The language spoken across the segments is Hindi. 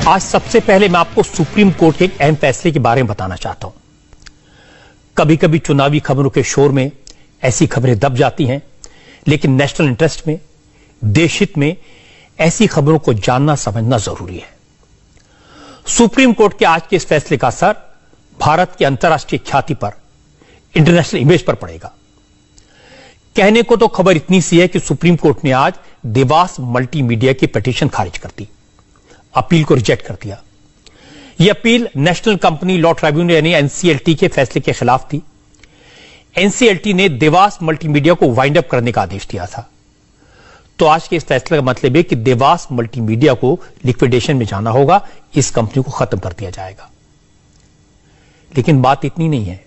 आज सबसे पहले मैं आपको सुप्रीम कोर्ट के एक अहम फैसले के बारे में बताना चाहता हूं। कभी कभी चुनावी खबरों के शोर में ऐसी खबरें दब जाती हैं, लेकिन नेशनल इंटरेस्ट में, देश हित में ऐसी खबरों को जानना समझना जरूरी है। सुप्रीम कोर्ट के आज के इस फैसले का असर भारत की अंतर्राष्ट्रीय ख्याति पर, इंटरनेशनल इमेज पर पड़ेगा। कहने को तो खबर इतनी सी है कि सुप्रीम कोर्ट ने आज देवास मल्टीमीडिया की पिटीशन खारिज कर दी, अपील को रिजेक्ट कर दिया। यह appeal national company law tribunal यानी एनसीएलटी के फैसले के खिलाफ थी। एनसीएलटी ने देवास मल्टीमीडिया को वाइंड अप करने का आदेश दिया था। तो आज के इस फैसले का मतलब है कि देवास मल्टीमीडिया को लिक्विडेशन में जाना होगा, इस कंपनी को खत्म कर दिया जाएगा। लेकिन बात इतनी नहीं है।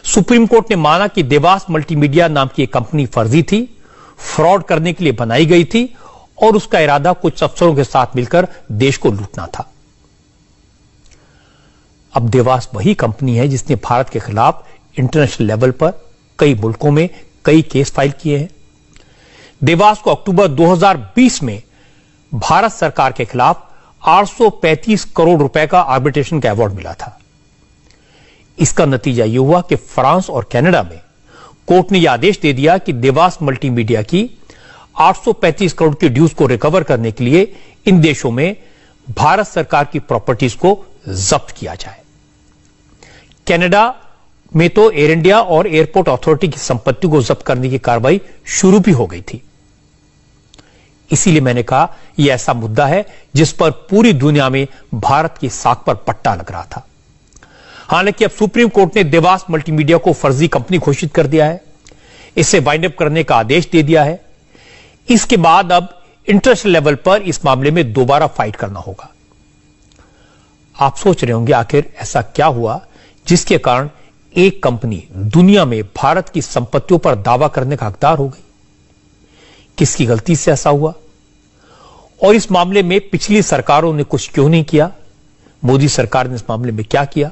सुप्रीम कोर्ट ने माना कि देवास मल्टीमीडिया नाम की एक कंपनी फर्जी थी, फ्रॉड करने के लिए बनाई गई थी और उसका इरादा कुछ अफसरों के साथ मिलकर देश को लूटना था। अब देवास वही कंपनी है जिसने भारत के खिलाफ इंटरनेशनल लेवल पर कई मुल्कों में कई केस फाइल किए हैं। देवास को अक्टूबर 2020 में भारत सरकार के खिलाफ 835 करोड़ रुपए का आर्बिट्रेशन का अवार्ड मिला था। इसका नतीजा यह हुआ कि फ्रांस और कनाडा में कोर्ट ने यह आदेश दे दिया कि देवास मल्टीमीडिया की 835 करोड़ की ड्यूज को रिकवर करने के लिए इन देशों में भारत सरकार की प्रॉपर्टीज को जब्त किया जाए। कनाडा में तो एयर इंडिया और एयरपोर्ट अथॉरिटी की संपत्ति को जब्त करने की कार्रवाई शुरू भी हो गई थी। इसीलिए मैंने कहा यह ऐसा मुद्दा है जिस पर पूरी दुनिया में भारत की साख पर पट्टा लग रहा था। हालांकि अब सुप्रीम कोर्ट ने देवास मल्टीमीडिया को फर्जी कंपनी घोषित कर दिया है, इसे वाइंड अप करने का आदेश दे दिया है। इसके बाद अब इंटरनेशनल लेवल पर इस मामले में दोबारा फाइट करना होगा। आप सोच रहे होंगे आखिर ऐसा क्या हुआ जिसके कारण एक कंपनी दुनिया में भारत की संपत्तियों पर दावा करने का हकदार हो गई। किसकी गलती से ऐसा हुआ और इस मामले में पिछली सरकारों ने कुछ क्यों नहीं किया? मोदी सरकार ने इस मामले में क्या किया?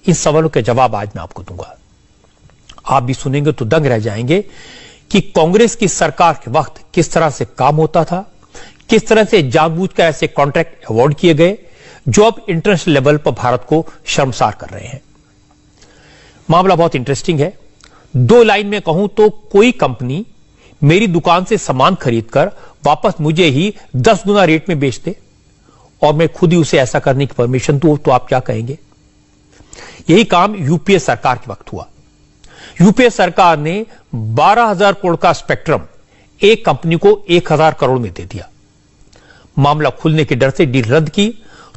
इन सवालों के जवाब आज मैं आपको दूंगा। आप भी सुनेंगे तो दंग रह जाएंगे कि कांग्रेस की सरकार के वक्त किस तरह से काम होता था, किस तरह से जानबूझकर ऐसे कॉन्ट्रैक्ट अवार्ड किए गए जो अब इंटरनेशनल लेवल पर भारत को शर्मसार कर रहे हैं। मामला बहुत इंटरेस्टिंग है। दो लाइन में कहूं तो कोई कंपनी मेरी दुकान से सामान खरीदकर वापस मुझे ही 10 गुना रेट में बेच दे और मैं खुद ही उसे ऐसा करने की परमिशन दूं, तो आप क्या कहेंगे? यही काम यूपीए सरकार के वक्त हुआ। यूपीए सरकार ने 12,000 करोड़ का स्पेक्ट्रम एक कंपनी को 1,000 करोड़ में दे दिया। मामला खुलने के डर से डील रद्द की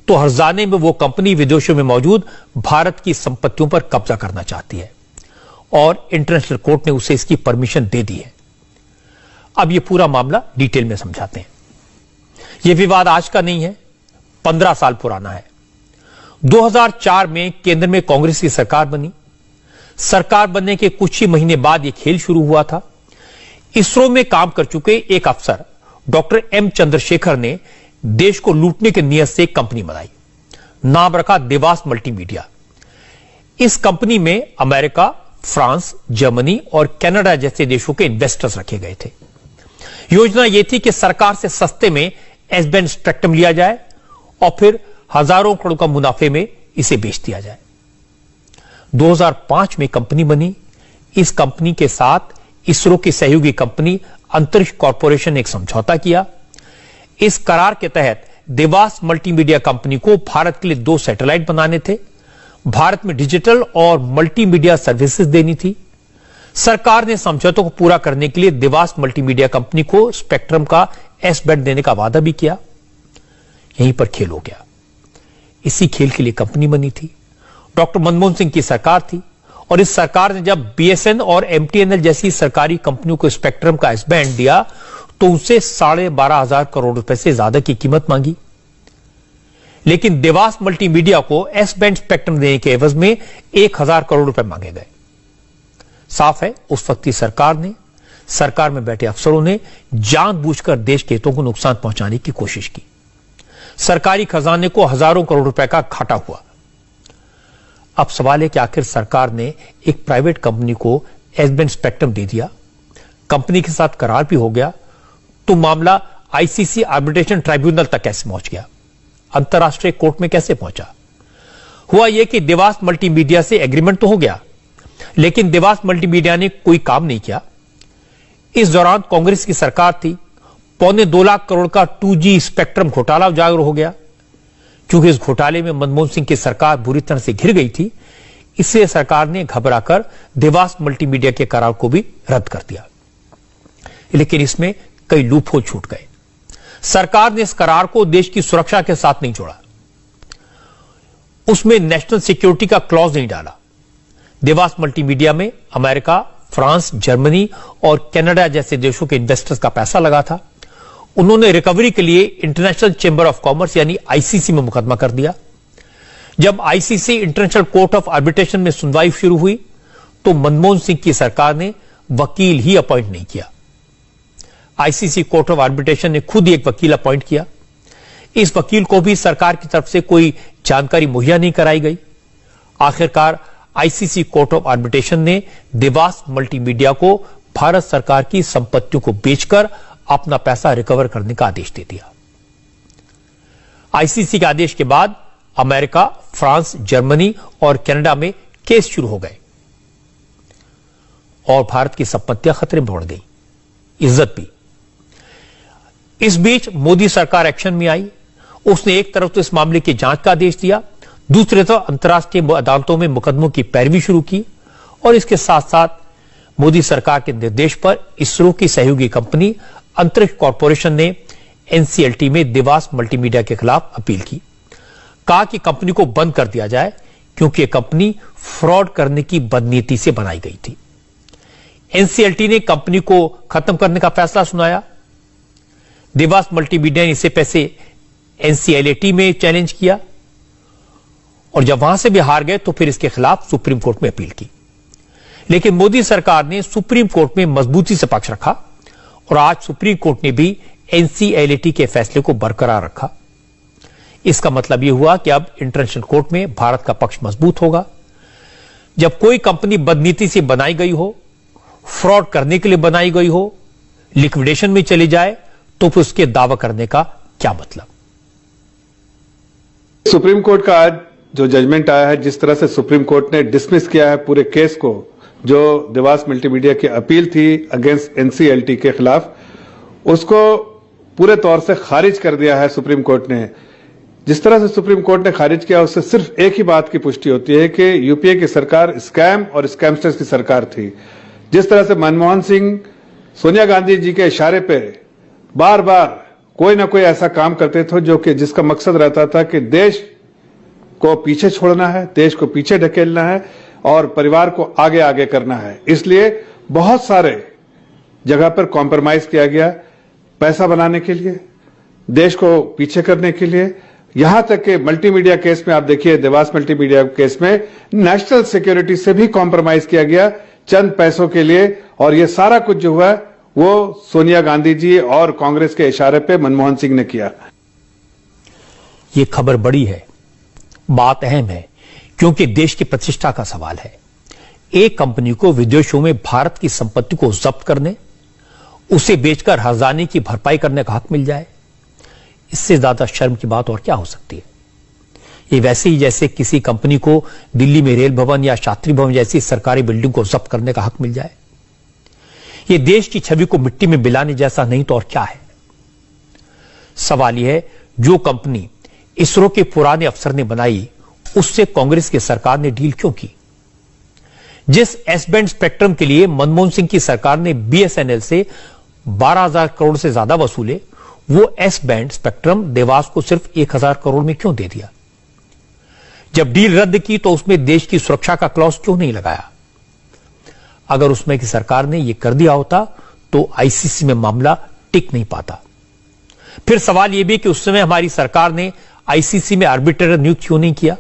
तो हर्जाने में वो कंपनी विदेशों में मौजूद भारत की संपत्तियों पर कब्जा करना चाहती है और इंटरनेशनल कोर्ट ने उसे इसकी परमिशन दे दी है। अब ये पूरा मामला डिटेल में समझाते हैं। यह विवाद आज का नहीं है, 15 साल पुराना है। 2004 में केंद्र में कांग्रेस की सरकार बनी। सरकार बनने के कुछ ही महीने बाद यह खेल शुरू हुआ था। इसरो में काम कर चुके एक अफसर डॉक्टर एम चंद्रशेखर ने देश को लूटने की नीयत से एक कंपनी बनाई। नाम रखा देवास मल्टीमीडिया। इस कंपनी में अमेरिका, फ्रांस, जर्मनी और कनाडा जैसे देशों के इन्वेस्टर्स रखे गए थे। योजना यह थी कि सरकार से सस्ते में एस बैंड स्पेक्ट्रम लिया जाए और फिर हजारों करोड़ का मुनाफे में इसे बेच दिया जाए। 2005 में कंपनी बनी। इस कंपनी के साथ इसरो की सहयोगी कंपनी अंतरिक्ष कॉर्पोरेशन ने एक समझौता किया। इस करार के तहत देवास मल्टीमीडिया कंपनी को भारत के लिए 2 सैटेलाइट बनाने थे, भारत में डिजिटल और मल्टीमीडिया सर्विसेज देनी थी। सरकार ने समझौतों को पूरा करने के लिए देवास मल्टीमीडिया कंपनी को स्पेक्ट्रम का एस बैंड देने का वादा भी किया। यहीं पर खेल हो गया। इसी खेल के लिए कंपनी बनी थी। डॉक्टर मनमोहन सिंह की सरकार थी और इस सरकार ने जब बीएसएन और एमटीएनएल जैसी सरकारी कंपनियों को स्पेक्ट्रम का एस बैंड दिया तो उनसे 12,500 करोड़ रुपए से ज्यादा की कीमत मांगी। लेकिन देवास मल्टीमीडिया को एस बैंड स्पेक्ट्रम देने के एवज में 1,000 करोड़ रुपए मांगे गए। साफ है उस वक्त की सरकार ने, सरकार में बैठे अफसरों ने जानबूझकर देश के हितों को नुकसान पहुंचाने की कोशिश की। सरकारी खजाने को हजारों करोड़ रुपए का घाटा हुआ। अब सवाल है कि आखिर सरकार ने एक प्राइवेट कंपनी को एस बैंड स्पेक्ट्रम दे दिया, कंपनी के साथ करार भी हो गया, तो मामला आईसीसी आर्बिट्रेशन ट्राइब्यूनल तक कैसे पहुंच गया? अंतर्राष्ट्रीय कोर्ट में कैसे पहुंचा? हुआ यह कि देवास मल्टीमीडिया से एग्रीमेंट तो हो गया, लेकिन देवास मल्टीमीडिया ने कोई काम नहीं किया। इस दौरान कांग्रेस की सरकार थी। 2.25 लाख करोड़ का 2G स्पेक्ट्रम घोटाला उजागर हो गया। क्योंकि इस घोटाले में मनमोहन सिंह की सरकार बुरी तरह से घिर गई थी, इसलिए सरकार ने घबराकर देवास मल्टीमीडिया के करार को भी रद्द कर दिया। लेकिन इसमें कई लूपहोल छूट गए। सरकार ने इस करार को देश की सुरक्षा के साथ नहीं जोड़ा, उसमें नेशनल सिक्योरिटी का क्लॉज नहीं डाला। देवास मल्टीमीडिया में अमेरिका, फ्रांस, जर्मनी और कनाडा जैसे देशों के इन्वेस्टर्स का पैसा लगा था। उन्होंने रिकवरी के लिए इंटरनेशनल चेंबर ऑफ कॉमर्स यानी आईसीसी में मुकदमा कर दिया। जब ICC international court of arbitration में सुनवाई शुरू हुई तो मनमोहन सिंह की सरकार ने वकील ही अपॉइंट नहीं किया। आईसीसी कोर्ट ऑफ आर्बिट्रेशन ने खुद ही एक वकील अपॉइंट किया। इस वकील को भी सरकार की तरफ से कोई जानकारी मुहैया नहीं कराई गई। आखिरकार आईसीसी कोर्ट ऑफ आर्बिट्रेशन ने देवास मल्टीमीडिया को भारत सरकार की संपत्तियों को बेचकर अपना पैसा रिकवर करने का आदेश दे दिया। आईसीसी के आदेश के बाद अमेरिका, फ्रांस, जर्मनी और कनाडा में केस शुरू हो गए और भारत की संपत्तियां खतरे में पड़ गई, इज्जत भी। इस बीच मोदी सरकार एक्शन में आई। उसने एक तरफ तो इस मामले की जांच का आदेश दिया, दूसरी तरफ अंतर्राष्ट्रीय अदालतों में मुकदमों की पैरवी शुरू की और इसके साथ साथ मोदी सरकार के निर्देश पर इसरो की सहयोगी कंपनी अंतरिक्ष कॉर्पोरेशन ने एनसीएलटी में देवास मल्टीमीडिया के खिलाफ अपील की। कहा कि कंपनी को बंद कर दिया जाए क्योंकि यह कंपनी फ्रॉड करने की बदनीति से बनाई गई थी। एनसीएलटी ने कंपनी को खत्म करने का फैसला सुनाया। देवास मल्टीमीडिया ने इसे पैसे एनसीएलटी में चैलेंज किया और जब वहां से भी हार गए तो फिर इसके खिलाफ सुप्रीम कोर्ट में अपील की। लेकिन मोदी सरकार ने सुप्रीम कोर्ट में मजबूती से पक्ष रखा और आज सुप्रीम कोर्ट ने भी एनसीएलटी के फैसले को बरकरार रखा। इसका मतलब यह हुआ कि अब इंटरनेशनल कोर्ट में भारत का पक्ष मजबूत होगा। जब कोई कंपनी बदनीति से बनाई गई हो, फ्रॉड करने के लिए बनाई गई हो, लिक्विडेशन में चली जाए तो फिर उसके दावा करने का क्या मतलब? सुप्रीम कोर्ट का आज जो जजमेंट आया है, जिस तरह से सुप्रीम कोर्ट ने डिसमिस किया है पूरे केस को, जो देवास मल्टीमीडिया की अपील थी अगेंस्ट एनसीएलटी के खिलाफ, उसको पूरे तौर से खारिज कर दिया है सुप्रीम कोर्ट ने। जिस तरह से सुप्रीम कोर्ट ने खारिज किया उससे सिर्फ एक ही बात की पुष्टि होती है कि यूपीए की सरकार स्कैम और स्कैमस्टर्स की सरकार थी। जिस तरह से मनमोहन सिंह सोनिया गांधी जी के इशारे पे बार बार कोई ना कोई ऐसा काम करते थे जो कि जिसका मकसद रहता था कि देश को पीछे छोड़ना है, देश को पीछे ढकेलना है और परिवार को आगे आगे करना है। इसलिए बहुत सारे जगह पर कॉम्प्रोमाइज किया गया, पैसा बनाने के लिए, देश को पीछे करने के लिए। यहां तक कि मल्टीमीडिया केस में आप देखिए, देवास मल्टीमीडिया केस में नेशनल सिक्योरिटी से भी कॉम्प्रोमाइज किया गया चंद पैसों के लिए। और यह सारा कुछ जो हुआ वो सोनिया गांधी जी और कांग्रेस के इशारे पे मनमोहन सिंह ने किया। यह खबर बड़ी है, बात अहम है, क्योंकि देश की प्रतिष्ठा का सवाल है। एक कंपनी को विदेशों में भारत की संपत्ति को जब्त करने, उसे बेचकर हर्जाने की भरपाई करने का हक मिल जाए, इससे ज्यादा शर्म की बात और क्या हो सकती है? ये वैसे ही जैसे किसी कंपनी को दिल्ली में रेल भवन या शास्त्री भवन जैसी सरकारी बिल्डिंग को जब्त करने का हक मिल जाए। ये देश की छवि को मिट्टी में मिलाने जैसा नहीं तो और क्या है? सवाल यह है, जो कंपनी इसरो के पुराने अफसर ने बनाई, उससे कांग्रेस की सरकार ने डील क्यों की? जिस एस बैंड स्पेक्ट्रम के लिए मनमोहन सिंह की सरकार ने बीएसएनएल से 12,000 करोड़ से ज्यादा वसूले, वो एस बैंड स्पेक्ट्रम देवास को सिर्फ 1,000 करोड़ में क्यों दे दिया? जब डील रद्द की तो उसमें देश की सुरक्षा का क्लॉज क्यों नहीं लगाया? अगर उसमें की सरकार ने यह कर दिया होता तो आईसीसी में मामला टिक नहीं पाता। फिर सवाल यह भी कि उस समय हमारी सरकार ने आईसीसी में आर्बिट्रेटर नियुक्त क्यों नहीं किया?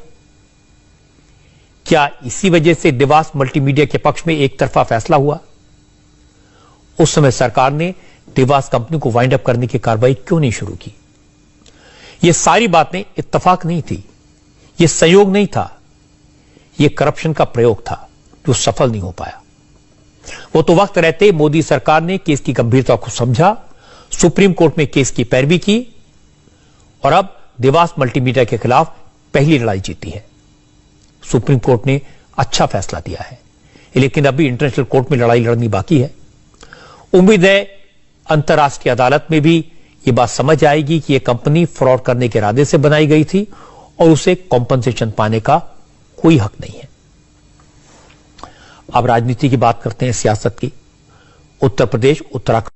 क्या इसी वजह से देवास मल्टीमीडिया के पक्ष में एक तरफा फैसला हुआ? उस समय सरकार ने देवास कंपनी को वाइंड अप करने की कार्रवाई क्यों नहीं शुरू की? ये सारी बातें इत्तेफाक नहीं थी, ये संयोग नहीं था, ये करप्शन का प्रयोग था जो सफल नहीं हो पाया। वो तो वक्त रहते मोदी सरकार ने केस की गंभीरता को समझा, सुप्रीम कोर्ट में केस की पैरवी की और अब देवास मल्टीमीडिया के खिलाफ पहली लड़ाई जीती है। सुप्रीम कोर्ट ने अच्छा फैसला दिया है, लेकिन अभी इंटरनेशनल कोर्ट में लड़ाई लड़नी बाकी है। उम्मीद है अंतर्राष्ट्रीय अदालत में भी यह बात समझ आएगी कि यह कंपनी फ्रॉड करने के इरादे से बनाई गई थी और उसे कॉम्पनसेशन पाने का कोई हक नहीं है। अब राजनीति की बात करते हैं, सियासत की। उत्तर प्रदेश, उत्तराखंड